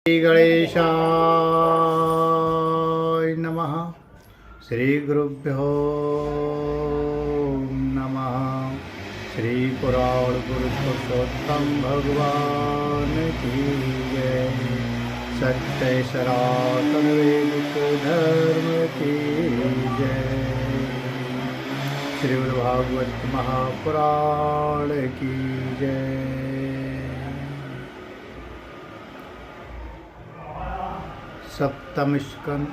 श्री गणेशाय नमः। श्री गुरुभ्यो नमः। श्री पुराण पुरुषोत्तम भगवान की जय। सत्य सनातन वैदिक धर्म की जय। श्री भागवत महापुराण की जय। सप्तम स्कंद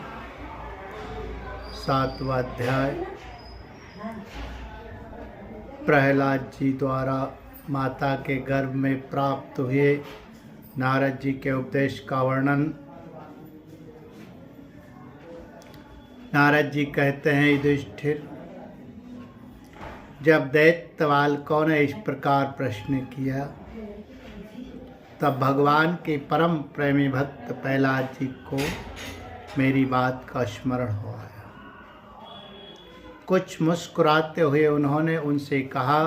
7वां अध्याय। प्रहलाद जी द्वारा माता के गर्भ में प्राप्त हुए नारद जी के उपदेश का वर्णन। नारद जी कहते हैं, युधिष्ठिर, जब दैत्य बालकों ने इस प्रकार प्रश्न किया तब भगवान के परम प्रेमी भक्त प्रहलाद जी को मेरी बात का स्मरण हो आया। कुछ मुस्कुराते हुए उन्होंने उनसे कहा,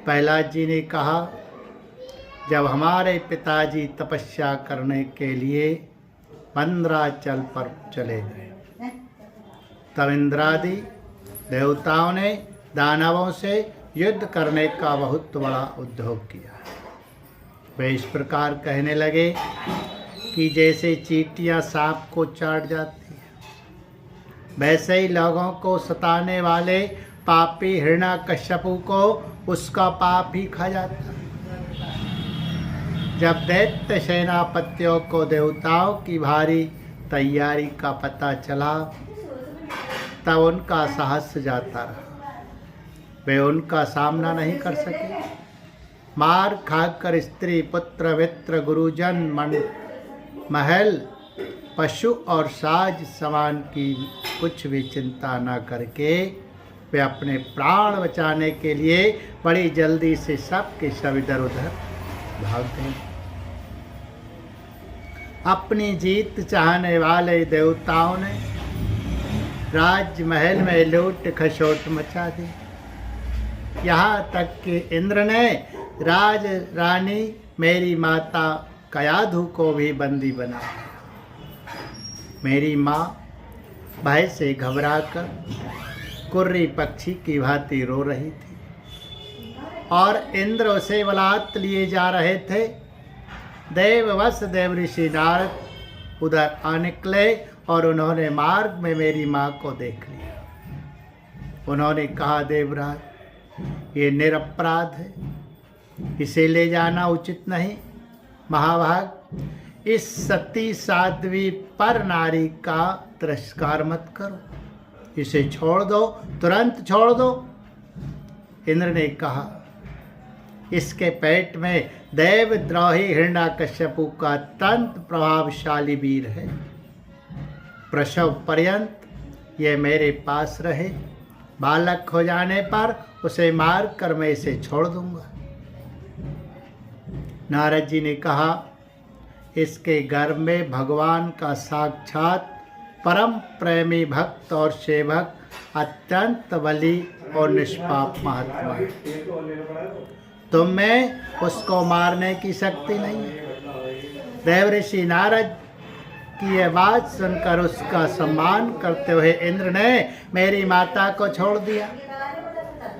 प्रहलाद जी ने कहा, जब हमारे पिताजी तपस्या करने के लिए मंदराचल पर चले गए तब इंद्रादि देवताओं ने दानवों से युद्ध करने का बहुत बड़ा उद्योग किया। वे इस प्रकार कहने लगे कि जैसे चींटियां सांप को चाट जाती है, वैसे ही लोगों को सताने वाले पापी हिरण्याकश्यपु को उसका पाप ही खा जाता है। जब दैत्य सेनापतियों को देवताओं की भारी तैयारी का पता चला तब उनका साहस जाता रहा। वे उनका सामना नहीं कर सके। मार खाकर स्त्री पुत्र मित्र गुरुजन महल पशु और साज सामान की कुछ भी चिंता न करके वे अपने प्राण बचाने के लिए बड़ी जल्दी से सबके सब इधर उधर भाग गए। अपनी जीत चाहने वाले देवताओं ने राजमहल में लूट खसोट मचा दी। यहाँ तक कि इंद्र ने राज रानी मेरी माता कयाधु को भी बंदी बना दिया। मेरी माँ भय से घबराकर कुर्री पक्षी की भांति रो रही थी और इंद्र उसे बलात् लिए जा रहे थे। देववश देवऋषि नारद उधर आ निकले और उन्होंने मार्ग में मेरी माँ को देख लिया। उन्होंने कहा, देवराज, ये निरपराध है, इसे ले जाना उचित नहीं। महाभाग, इस सती साध्वी पर नारी का तिरस्कार मत करो, इसे छोड़ दो, तुरंत छोड़ दो। इंद्र ने कहा, इसके पेट में देवद्रोही हिरण्याकश्यपु का अत्यंत प्रभावशाली वीर है। प्रसव पर्यंत ये मेरे पास रहे, बालक हो जाने पर उसे मार कर मैं इसे छोड़ दूंगा। नारद जी ने कहा, इसके गर्भ में भगवान का साक्षात परम प्रेमी भक्त और सेवक अत्यंत बली और निष्पाप महात्मा है। तुम में उसको मारने की शक्ति नहीं है। देवऋषि नारद की यह बात सुनकर उसका सम्मान करते हुए इंद्र ने मेरी माता को छोड़ दिया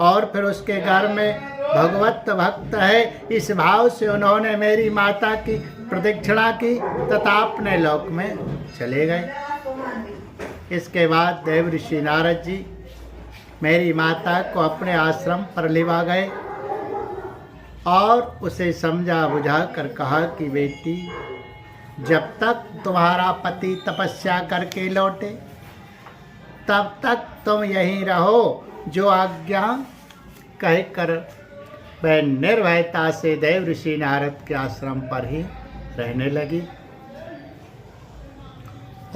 और फिर उसके घर में भगवत भक्त है इस भाव से उन्होंने मेरी माता की प्रदक्षिणा की तथा अपने लोक में चले गए। इसके बाद देवऋषि नारद जी मेरी माता को अपने आश्रम पर लिवा गए और उसे समझा बुझा कर कहा कि बेटी, जब तक तुम्हारा पति तपस्या करके लौटे तब तक तुम यहीं रहो। जो आज्ञा कहकर वह निर्भयता से देवऋषि नारद के आश्रम पर ही रहने लगी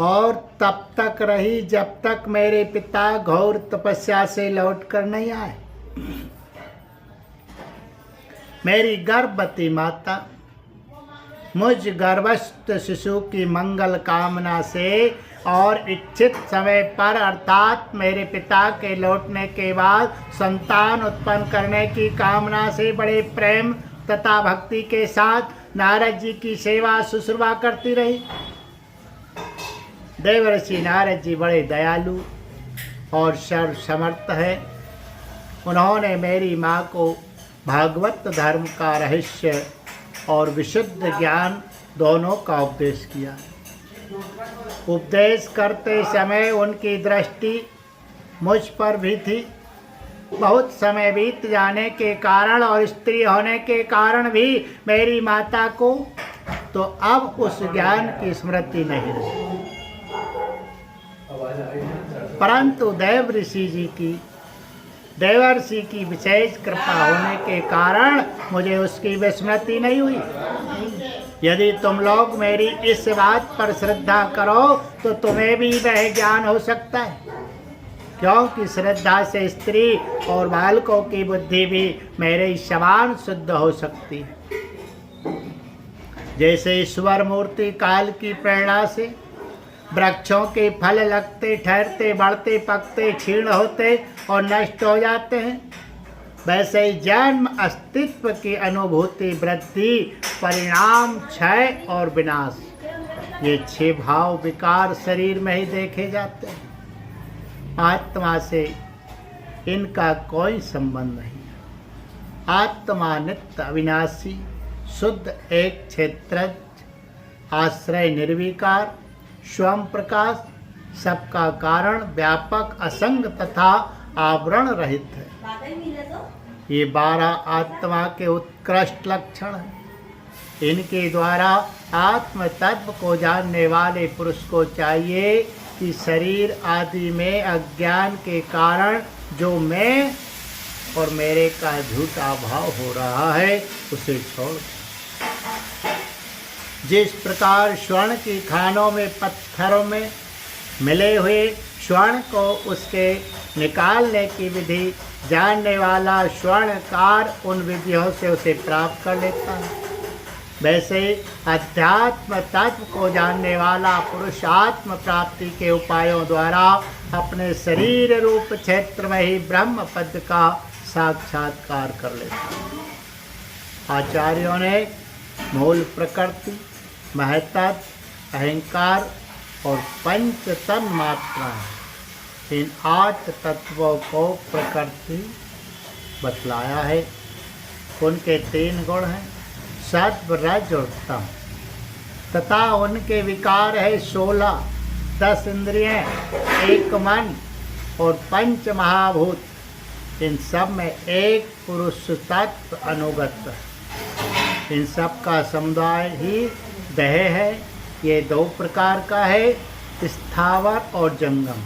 और तब तक रही जब तक मेरे पिता घोर तपस्या से लौट कर नहीं आए। मेरी गर्भवती माता मुझ गर्भस्थ शिशु की मंगल कामना से और इच्छित समय पर अर्थात मेरे पिता के लौटने के बाद संतान उत्पन्न करने की कामना से बड़े प्रेम तथा भक्ति के साथ नारद जी की सेवा शुश्रूषा करती रही। देवर्षि नारद जी बड़े दयालु और सर्वसमर्थ है। उन्होंने मेरी माँ को भागवत धर्म का रहस्य और विशुद्ध ज्ञान दोनों का उपदेश किया। उपदेश करते समय उनकी दृष्टि मुझ पर भी थी। बहुत समय बीत जाने के कारण और स्त्री होने के कारण भी मेरी माता को तो अब उस ज्ञान की स्मृति नहीं रही, परंतु देवर्षि की विशेष कृपा होने के कारण मुझे उसकी विस्मृति नहीं हुई। यदि तुम लोग मेरी इस बात पर श्रद्धा करो तो तुम्हें भी वह ज्ञान हो सकता है, क्योंकि श्रद्धा से स्त्री और बालकों की बुद्धि भी मेरे समान शुद्ध हो सकती है। जैसे ईश्वर मूर्ति काल की प्रेरणा से वृक्षों के फल लगते, ठहरते, बढ़ते, पकते, क्षीण होते और नष्ट हो जाते हैं, वैसे ही जन्म, अस्तित्व की अनुभूति, वृद्धि, परिणाम, क्षय और विनाश, ये 6 भाव विकार शरीर में ही देखे जाते हैं। आत्मा से इनका कोई संबंध नहीं है। आत्मा नित्य अविनाशी, शुद्ध, एक क्षेत्रज, आश्रय निर्विकार, स्वयं प्रकाश, सबका कारण, व्यापक, असंग तथा आवरण रहित है। ये 12 आत्मा के उत्कृष्ट लक्षण हैं। इनके द्वारा आत्म तत्व को जानने वाले पुरुष को चाहिए कि शरीर आदि में अज्ञान के कारण जो मैं और मेरे का झूठा भाव हो रहा है उसे छोड़। जिस प्रकार स्वर्ण की खानों में पत्थरों में मिले हुए स्वर्ण को उसके निकालने की विधि जानने वाला स्वर्णकार उन विधियों से उसे प्राप्त कर लेता है, वैसे अध्यात्म तत्व को जानने वाला पुरुष आत्म प्राप्ति के उपायों द्वारा अपने शरीर रूप क्षेत्र में ही ब्रह्म पद का साक्षात्कार कर लेता है। आचार्यों ने मूल प्रकृति, महत्त्व, अहंकार और पंच तन मात्रा, इन 8 तत्वों को प्रकृति बतलाया है। उनके 3 गुण हैं, सत्व, रज और तम, तथा उनके विकार है 16, 10 इंद्रियां, 1 मन और 5 महाभूत। इन सब में एक पुरुष तत्व अनुगत है। इन सब का समुदाय ही देह है। ये 2 प्रकार का है, स्थावर और जंगम।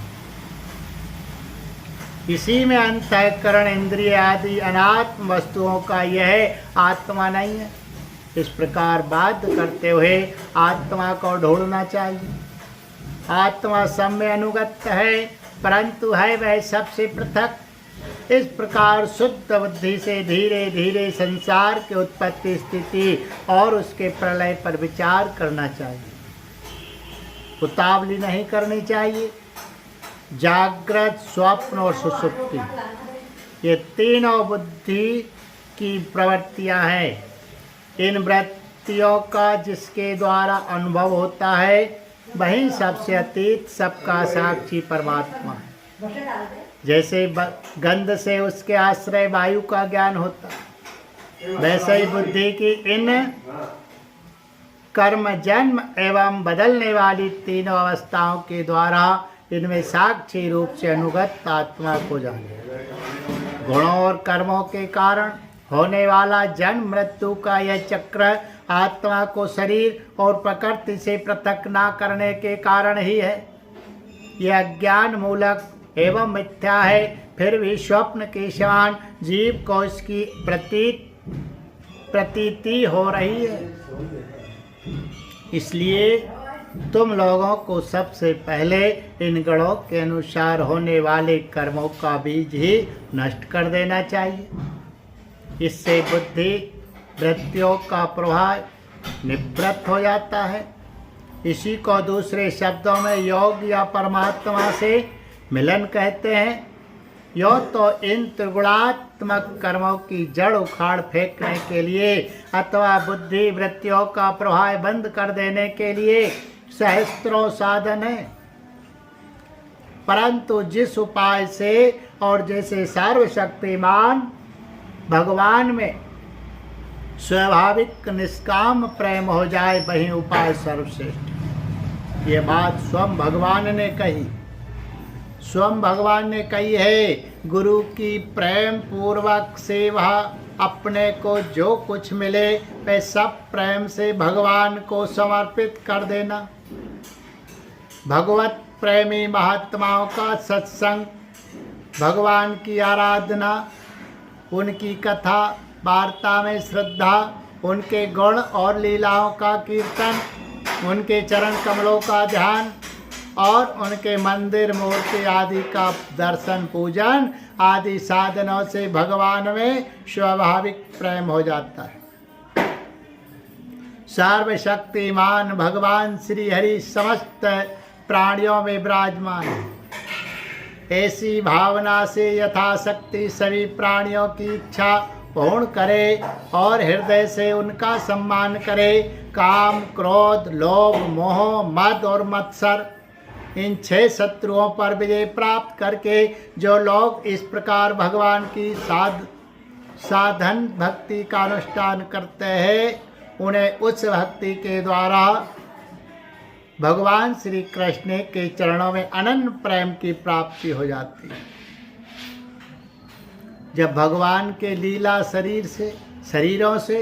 इसी में अंतःकरण, इंद्रिय आदि अनात्म वस्तुओं का यह आत्मा नहीं है। इस प्रकार बाध्य करते हुए आत्मा को ढूंढना चाहिए। आत्मा सब में अनुगत है, परंतु है वह सबसे पृथक। इस प्रकार शुद्ध बुद्धि से धीरे धीरे संसार की उत्पत्ति, स्थिति और उसके प्रलय पर विचार करना चाहिए। उतावली नहीं करनी चाहिए। जागृत, स्वप्न और सुषुप्ति, ये तीनों बुद्धि की प्रवृत्तियां हैं। इन वृत्तियों का जिसके द्वारा अनुभव होता है वही सबसे अतीत, सबका साक्षी परमात्मा है। जैसे गंध से उसके आश्रय वायु का ज्ञान होता है, वैसे ही बुद्धि की इन कर्म, जन्म एवं बदलने वाली तीनों अवस्थाओं के द्वारा इनमें साक्षी रूप से अनुगत आत्मा को जाने। गुणों और कर्मों के कारण होने वाला जन्म मृत्यु का यह चक्र आत्मा को शरीर और प्रकृति से पृथक न करने के कारण ही है। यह अज्ञान मूलक एवं मिथ्या है, फिर भी स्वप्न के समान जीव को इसकी प्रतीति हो रही है। इसलिए तुम लोगों को सबसे पहले इन गणों के अनुसार होने वाले कर्मों का बीज ही नष्ट कर देना चाहिए। इससे बुद्धि वृत्तियों का प्रभाव निवृत्त हो जाता है। इसी को दूसरे शब्दों में योग या परमात्मा से मिलन कहते हैं। यो तो इन त्रिगुणात्मक कर्मों की जड़ उखाड़ फेंकने के लिए अथवा बुद्धि वृत्तियों का प्रवाह बंद कर देने के लिए सहस्त्रों साधन है, परंतु जिस उपाय से और जैसे सर्वशक्तिमान भगवान में स्वाभाविक निष्काम प्रेम हो जाए वही उपाय सर्वश्रेष्ठ। ये बात स्वयं भगवान ने कही, स्वयं भगवान ने कही है। गुरु की प्रेम पूर्वक सेवा, अपने को जो कुछ मिले वह सब प्रेम से भगवान को समर्पित कर देना। भगवत प्रेमी महात्माओं का सत्संग, भगवान की आराधना, उनकी कथा वार्ता में श्रद्धा, उनके गुण और लीलाओं का कीर्तन, उनके चरण कमलों का ध्यान और उनके मंदिर मूर्ति आदि का दर्शन पूजन आदि साधनों से भगवान में स्वाभाविक प्रेम हो जाता है। सर्वशक्तिमान भगवान श्री हरि समस्त प्राणियों में विराजमान है। ऐसी भावना से यथाशक्ति सभी प्राणियों की इच्छा पूर्ण करे और हृदय से उनका सम्मान करे। काम, क्रोध, लोभ, मोह, मद और मत्सर, इन 6 शत्रुओं पर विजय प्राप्त करके जो लोग इस प्रकार भगवान की साधन भक्ति का अनुष्ठान करते हैं, उन्हें उस भक्ति के द्वारा भगवान श्री कृष्ण के चरणों में अनन्य प्रेम की प्राप्ति हो जाती है। जब भगवान के लीला शरीरों से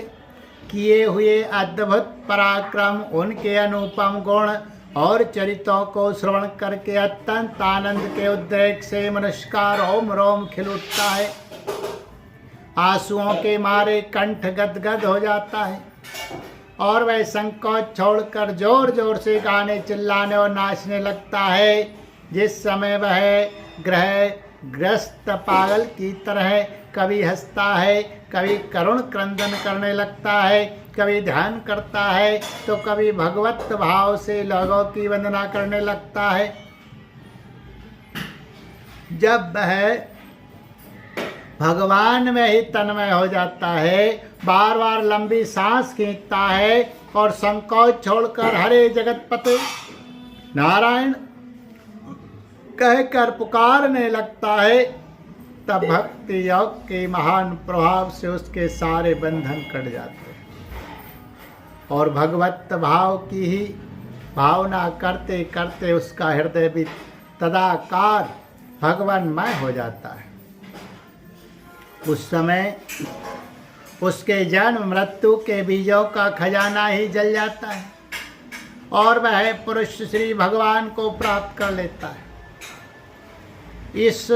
किए हुए अद्भुत पराक्रम, उनके अनुपम गुण और चरित्रों को श्रवण करके अत्यंत आनंद के उद्रेक से मनुष्य का रोम रोम खिल उठता है, आंसुओं के मारे कंठ गदगद हो जाता है और वह संकोच छोड़कर जोर जोर से गाने, चिल्लाने और नाचने लगता है। जिस समय वह ग्रस्त पागल की तरह कभी हंसता है, कभी करुण क्रंदन करने लगता है, कभी ध्यान करता है तो कभी भगवत भाव से लोगों की वंदना करने लगता है। जब वह भगवान में ही तन्मय हो जाता है, बार बार लंबी सांस खींचता है और संकोच छोड़कर हरे जगतपते नारायण कहकर पुकारने लगता है, तब भक्ति योग के महान प्रभाव से उसके सारे बंधन कट जाते हैं और भगवत भाव की ही भावना करते करते उसका हृदय भी तदाकार भगवानमय हो जाता है। उस समय उसके जन्म मृत्यु के बीजों का खजाना ही जल जाता है और वह पुरुष श्री भगवान को प्राप्त कर लेता है। इस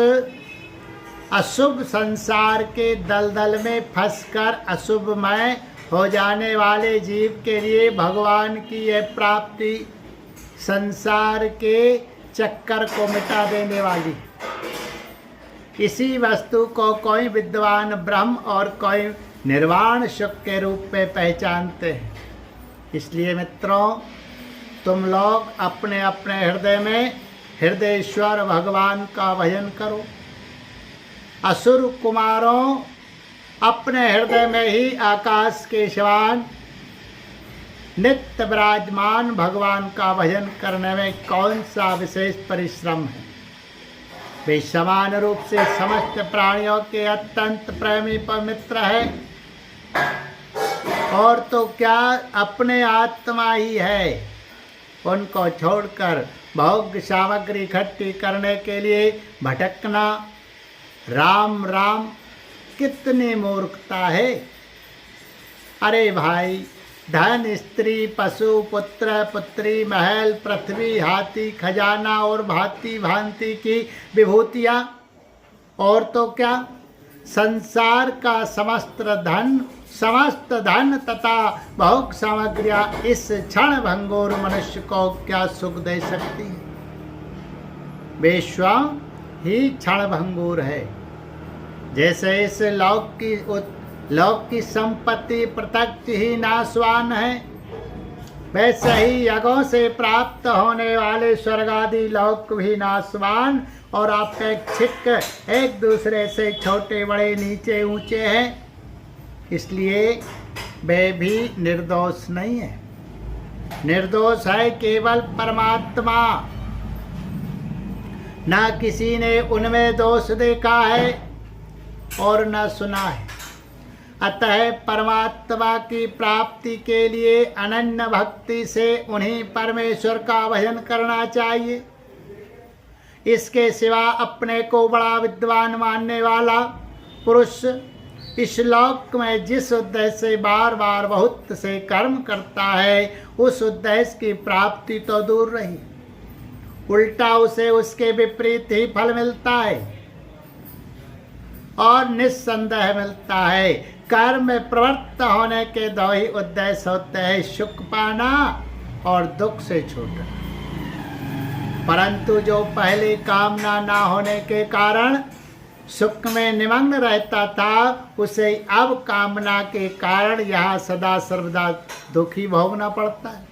अशुभ संसार के दलदल में फंसकर अशुभमय हो जाने वाले जीव के लिए भगवान की यह प्राप्ति संसार के चक्कर को मिटा देने वाली है। इसी वस्तु को कोई विद्वान ब्रह्म और कोई निर्वाण सुख के रूप में पहचानते हैं। इसलिए मित्रों, तुम लोग अपने अपने हृदय में हृदयेश्वर भगवान का भजन करो। असुर कुमारों, अपने हृदय में ही आकाश के समान नित्य विराजमान भगवान का भजन करने में कौन सा विशेष परिश्रम है। वे समान रूप से समस्त प्राणियों के अत्यंत प्रेमी पवित्र है और तो क्या अपने आत्मा ही है। उनको छोड़कर भोग्य सामग्री इकट्ठी करने के लिए भटकना, राम राम, कितनी मूर्खता है। अरे भाई, धन, स्त्री, पशु, पुत्र, पुत्री, महल, पृथ्वी, हाथी, खजाना और भांति भांति की विभूतियाँ और तो क्या संसार का समस्त धन तथा भोग सामग्रियाँ इस क्षण भंगुर मनुष्य को क्या सुख दे सकती है। वे स्वयं ही क्षण भंगुर है। जैसे इस लोक की संपत्ति प्रत्यक्ष ही नाशवान है, वैसे ही यज्ञों से प्राप्त होने वाले स्वर्ग आदि लोक भी नाशवान और अपेक्षित एक दूसरे से छोटे बड़े नीचे ऊंचे हैं, इसलिए वे भी निर्दोष नहीं है। निर्दोष है केवल परमात्मा, न किसी ने उनमें दोष देखा है और न सुना है। अतः परमात्मा की प्राप्ति के लिए अनन्य भक्ति से उन्हीं परमेश्वर का भजन करना चाहिए। इसके सिवा अपने को बड़ा विद्वान मानने वाला पुरुष इस लोक में जिस उद्देश्य से बार बार बहुत से कर्म करता है, उस उद्देश्य की प्राप्ति तो दूर रही, उल्टा उसे उसके विपरीत ही फल मिलता है और निस्संदेह मिलता है। कर्म में प्रवृत्त होने के दो ही उद्देश्य होते हैं, सुख पाना और दुख से छूटना। परंतु जो पहले कामना ना होने के कारण सुख में निमग्न रहता था, उसे अब कामना के कारण यहाँ सदा सर्वदा दुखी भोगना पड़ता है।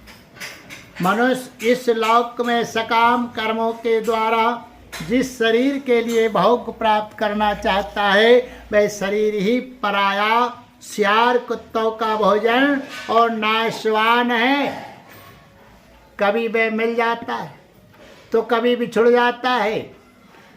मनुष्य इस लोक में सकाम कर्मों के द्वारा जिस शरीर के लिए भोग प्राप्त करना चाहता है, वह शरीर ही पराया सियार कुत्तों का भोजन और नाशवान है। कभी वह मिल जाता है तो कभी बिछुड़ जाता है।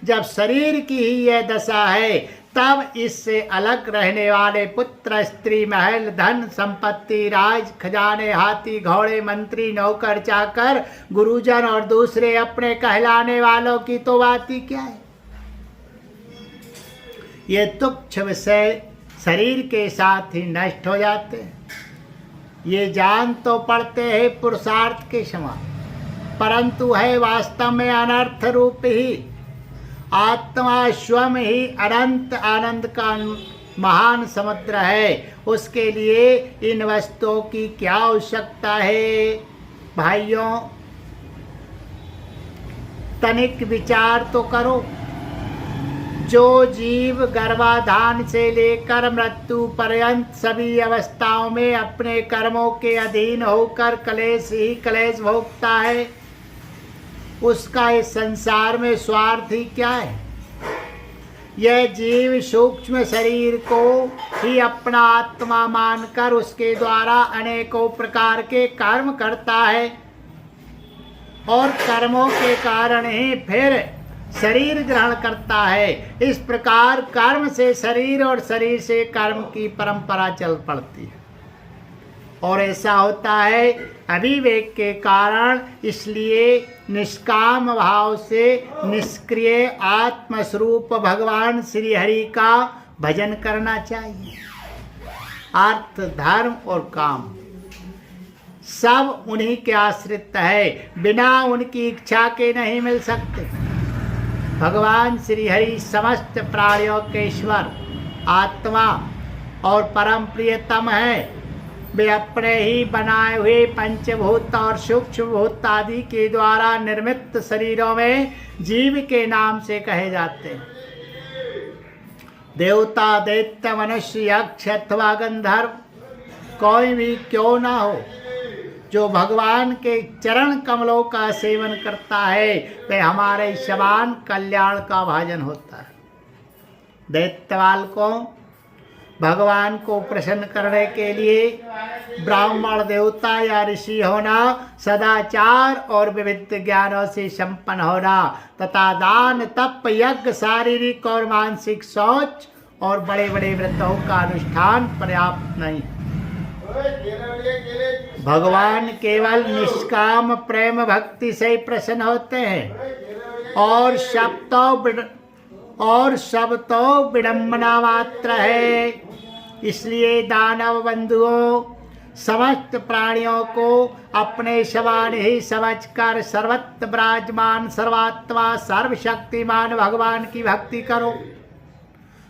जब शरीर की ही यह दशा है, तब इससे अलग रहने वाले पुत्र स्त्री महल धन संपत्ति राज खजाने हाथी घोड़े मंत्री नौकर चाकर गुरुजन और दूसरे अपने कहलाने वालों की तो बात ही क्या है। ये तुच्छ विषय शरीर के साथ ही नष्ट हो जाते हैं। ये जान तो पड़ते हैं पुरुषार्थ के समान, परंतु है वास्तव में अनर्थ रूप ही। आत्मा स्वयं ही अनंत आनंद का महान समुद्र है, उसके लिए इन वस्तुओं की क्या आवश्यकता है। भाइयों, तनिक विचार तो करो। जो जीव गर्भाधान से लेकर मृत्यु पर्यंत सभी अवस्थाओं में अपने कर्मों के अधीन होकर क्लेश ही क्लेश भोगता है, उसका इस संसार में स्वार्थ ही क्या है। यह जीव सूक्ष्म शरीर को ही अपना आत्मा मानकर उसके द्वारा अनेकों प्रकार के कर्म करता है और कर्मों के कारण ही फिर शरीर ग्रहण करता है। इस प्रकार कर्म से शरीर और शरीर से कर्म की परंपरा चल पड़ती है और ऐसा होता है अविवेक के कारण। इसलिए निष्काम भाव से निष्क्रिय आत्मस्वरूप भगवान श्री हरि का भजन करना चाहिए। अर्थ धर्म और काम सब उन्हीं के आश्रित है, बिना उनकी इच्छा के नहीं मिल सकते। भगवान श्री हरि समस्त प्राणियों के ईश्वर आत्मा और परम प्रियतम है। वे अपने ही बनाए हुए पंचभूत और सूक्ष्म भूत आदि के द्वारा निर्मित शरीरों में जीव के नाम से कहे जाते हैं। देवता दैत्य मनुष्य यक्ष अथवा गंधर्व कोई भी क्यों ना हो, जो भगवान के चरण कमलों का सेवन करता है, वह हमारे समान कल्याण का भाजन होता है। दैत्यवाल को भगवान को प्रसन्न करने के लिए ब्राह्मण देवता या ऋषि होना, सदाचार और विविध ज्ञानों से संपन्न होना तथा दान तप यज्ञ शारीरिक और मानसिक सोच और बड़े बड़े व्रतों का अनुष्ठान पर्याप्त नहीं। भगवान केवल निष्काम प्रेम भक्ति से प्रसन्न होते हैं और सब तो विडम्बना मात्र है। इसलिए दानव बंधुओं, समस्त प्राणियों को अपने समान ही समझकर सर्वत्र विराजमान सर्वात्मा सर्वशक्तिमान भगवान की भक्ति करो।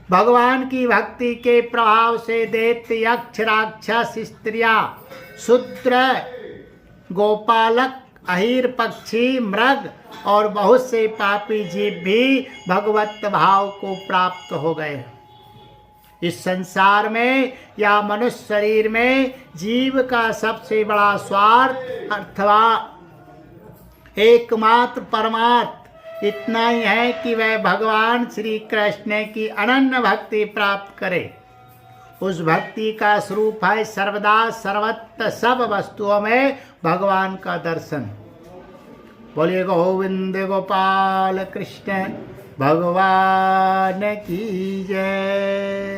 भगवान की भक्ति के प्रभाव से दैत्य यक्ष राक्षस स्त्रियां शूद्र गोपालक अहिर पक्षी मृग और बहुत से पापी जीव भी भगवत भाव को प्राप्त हो गए। इस संसार में या मनुष्य शरीर में जीव का सबसे बड़ा स्वार्थ अथवा एकमात्र परमार्थ इतना ही है कि वह भगवान श्री कृष्ण की अनन्य भक्ति प्राप्त करे। उस भक्ति का स्वरूप है सर्वदा सर्वत्र सब वस्तुओं में भगवान का दर्शन। बोलिए गोविंद गोपाल कृष्ण भगवान की जय।